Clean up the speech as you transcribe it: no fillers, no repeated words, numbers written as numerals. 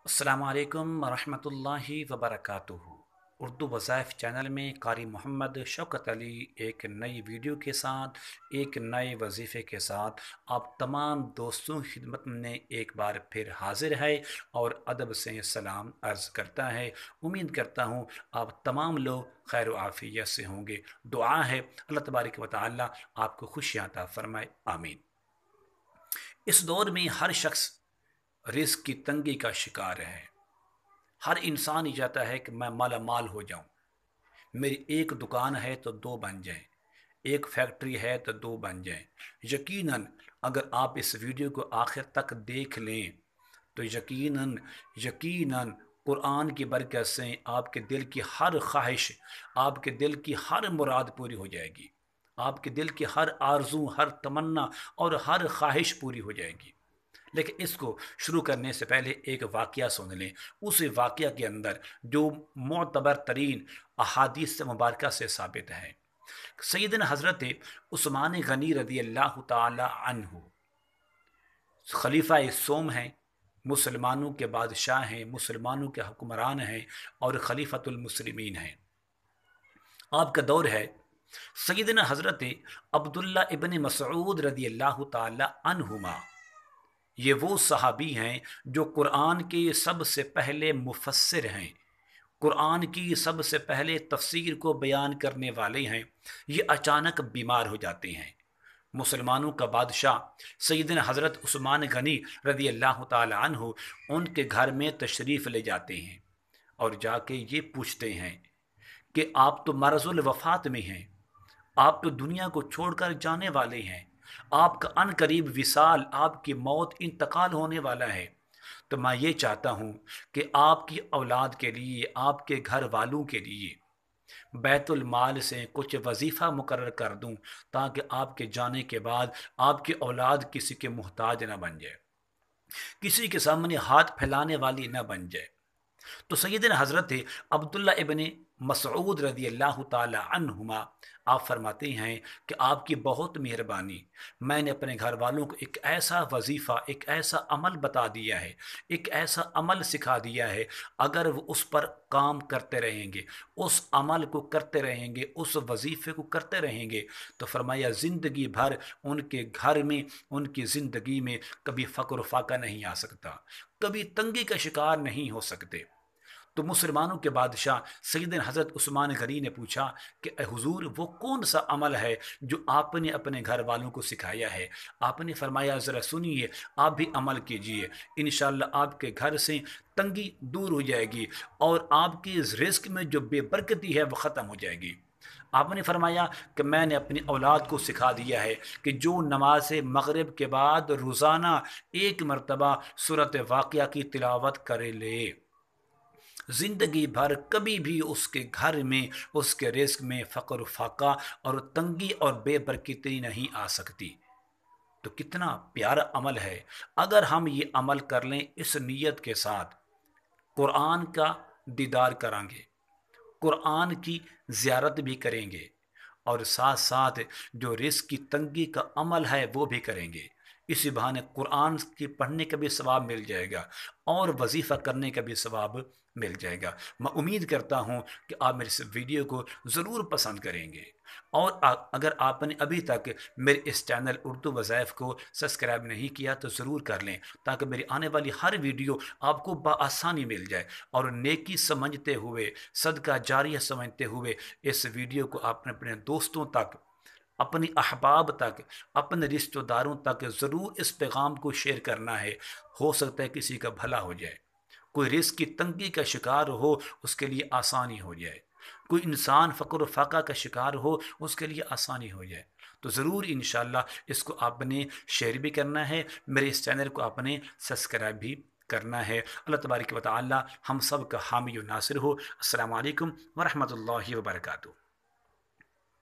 अस्सलाम वालेकुम रहमतुल्लाहि व बरकातुहू। उर्दू वज़ाइफ चैनल में कारी मोहम्मद शौकत अली एक नई वीडियो के साथ, एक नए वजीफ़े के साथ आप तमाम दोस्तों की खिदमत में एक बार फिर हाजिर है और अदब से सलाम अर्ज़ करता है। उम्मीद करता हूँ आप तमाम लोग खैर व आफ़ियत से होंगे। दुआ है अल्लाह तबारक व तआला आपको खुशियाँ अता फरमाए, आमीन। इस दौर में हर शख्स रिस्क की तंगी का शिकार है। हर इंसान ही चाहता है कि मैं माला माल हो जाऊं। मेरी एक दुकान है तो दो बन जाएं, एक फैक्ट्री है तो दो बन जाएं। यकीनन अगर आप इस वीडियो को आखिर तक देख लें तो यकीनन यकीनन कुरान की बरकत से आपके दिल की हर ख्वाहिश, आपके दिल की हर मुराद पूरी हो जाएगी। आपके दिल की हर आरजू, हर तमन्ना और हर ख्वाहिश पूरी हो जाएगी। लेकिन इसको शुरू करने से पहले एक वाक़या सुन लें। उस वाक़या के अंदर जो मोतबर तरीन अहादीस मुबारक से साबित है। सैयदना हज़रत उस्मान गनी रदी अल्लाह ताला अन्हु खलीफा सोम हैं, मुसलमानों के बादशाह हैं, मुसलमानों के हुक्मरान हैं और खलीफतुल मुस्लिमीन हैं। आपका दौर है। सैयदना हज़रत अब्दुल्ला इब्न मसऊद रदी अल्लाह ताला अन्हुमा, ये वो सहाबी हैं जो कुरान के सबसे पहले मुफस्सिर हैं, कुरान की सबसे पहले तफसीर को बयान करने वाले हैं। ये अचानक बीमार हो जाते हैं। मुसलमानों का बादशाह सैयदना हज़रत उस्मान गनी रदी अल्लाह ताला अन्हु उनके घर में तशरीफ़ ले जाते हैं और जाके ये पूछते हैं कि आप तो मरजुल वफ़ात में हैं, आप तो दुनिया को छोड़कर जाने वाले हैं, आपका अनकरीब विसाल, आपकी मौत, इंतकाल होने वाला है। तो मैं ये चाहता हूँ कि आपकी औलाद के लिए, आपके घर वालों के लिए बैतुल माल से कुछ वजीफ़ा मुकर्रर कर दूँ, ताकि आपके जाने के बाद आपकी औलाद किसी के मोहताज न बन जाए, किसी के सामने हाथ फैलाने वाली न बन जाए। तो सैयदना हज़रत अब्दुल्ला इब्न मसऊद रदी अल्लाह ताला अन्हुमा आप फरमाते हैं कि आपकी बहुत मेहरबानी, मैंने अपने घर वालों को एक ऐसा वजीफ़ा, एक ऐसा अमल बता दिया है, एक ऐसा अमल सिखा दिया है, अगर वो उस पर काम करते रहेंगे, उस अमल को करते रहेंगे, उस वजीफ़े को करते रहेंगे, तो फरमाया ज़िंदगी भर उनके घर में, उनकी ज़िंदगी में कभी फ़क्र फाका नहीं आ सकता, कभी तंगी का शिकार नहीं हो सकते। तो मुसलमानों के बादशाह सैयदना हज़रत उस्मान गनी ने पूछा कि हुजूर वो कौन सा अमल है जो आपने अपने घर वालों को सिखाया है। आपने फरमाया ज़रा सुनिए, आप भी अमल कीजिए, इंशाअल्लाह आपके घर से तंगी दूर हो जाएगी और आपकी इस रिस्क में जो बेबरकती है वो ख़त्म हो जाएगी। आपने फरमाया कि मैंने अपनी औलाद को सिखा दिया है कि जो नमाज मगरिब के बाद रोज़ाना एक मरतबा सूरत वाक़िया की तिलावत करे ले, ज़िंदगी भर कभी भी उसके घर में, उसके रिस्क में फ़क्र फाका और तंगी और बेबरकती नहीं आ सकती। तो कितना प्यारा अमल है। अगर हम ये अमल कर लें इस नीयत के साथ, कुरान का दीदार करेंगे, कुरान की ज़ियारत भी करेंगे और साथ साथ जो रिस्क की तंगी का अमल है वो भी करेंगे। इसी बहाने कुरान की पढ़ने का भी सवाब मिल जाएगा और वजीफ़ा करने का भी सवाब मिल जाएगा। मैं उम्मीद करता हूँ कि आप मेरे इस वीडियो को ज़रूर पसंद करेंगे और अगर आपने अभी तक मेरे इस चैनल उर्दू वज़ाइफ को सब्सक्राइब नहीं किया तो ज़रूर कर लें, ताकि मेरी आने वाली हर वीडियो आपको बआसानी मिल जाए और नेकी समझते हुए, सदका जारिया समझते हुए इस वीडियो को आपने अपने दोस्तों तक, अपनी अहबाब तक, अपने रिश्तेदारों तक ज़रूर इस पैगाम को शेयर करना है। हो सकता है किसी का भला हो जाए, कोई रिस्क की तंगी का शिकार हो उसके लिए आसानी हो जाए, कोई इंसान फ़क्र फाका का शिकार हो उसके लिए आसानी हो जाए। तो ज़रूर इंशाअल्लाह इसको आपने शेयर भी करना है, मेरे इस चैनल को आपने सब्सक्राइब भी करना है। अल्लाह तबारक व तआला हम सब का हामी व नासिर हो। अस्सलामु अलैकुम व रहमतुल्लाहि व बरकातुहू।